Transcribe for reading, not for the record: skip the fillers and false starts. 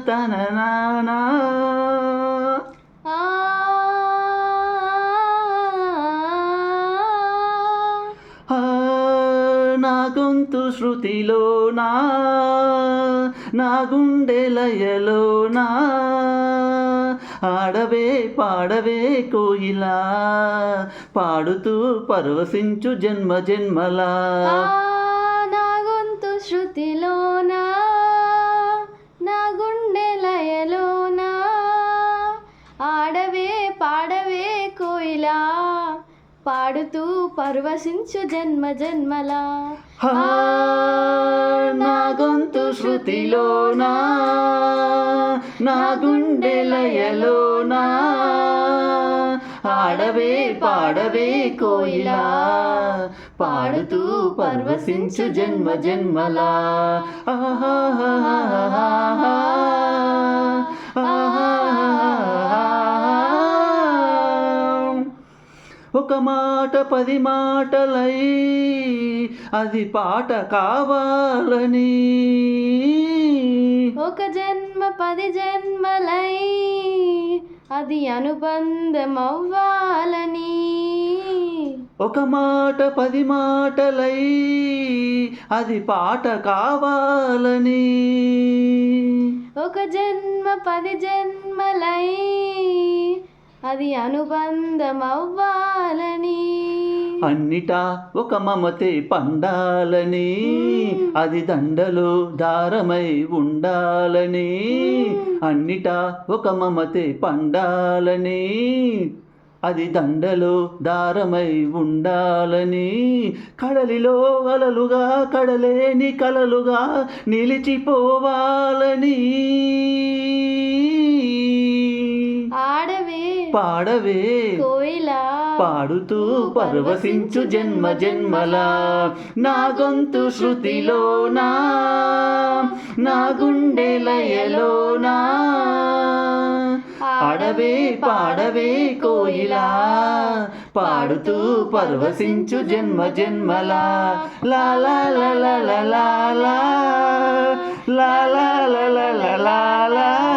తన నానా నా గొంతు శృతిలోనా నా గుండె లయలోనా ఆడవే పాడవే కోయిలా పాడుతూ పరవశించు జన్మ జన్మలా నా గొంతు శృతిలోనా నా గుండె లయలోనా ఆడవే పాడవే కోయిలా పాడుతూ పరవశించు జన్మ జన్మలా నా గొంతు శృతిలోనా నా గుండె లయలోనా ఆడవే పాడవే కోయిలా పాడుతూ పరవశించు జన్మ జన్మలా ఒక మాట 10 మాటలై అది పాట కావాలని ఒక జన్మ 10 జన్మలై అది అనుబంధం అవ్వాలని ఒక మాట 10 మాటలై అది పాట కావాలని ఒక జన్మ 10 జన్మలై అది అనుబంధం అవ్వాలని అన్నిటా ఒక మమతే పండాలని అది దండలో దారమై ఉండాలని అన్నిటా ఒక మమతే పండాలని అది దండలో దారమై ఉండాలని కడలిలో అలలుగా కడలేని కలలుగా నిలిచిపోవాలని ఆడవే పాడవే కోయిలా పాడుతూ పరవశించు జన్మ జన్మలా నా గొంతు శృతిలోనా నా గుండె లయలోనా ఆడవే పాడవే కోయిలా పాడుతూ పరవశించు జన్మ జన్మలా లా లా లా లా లా లా లా లా లా లా లా లా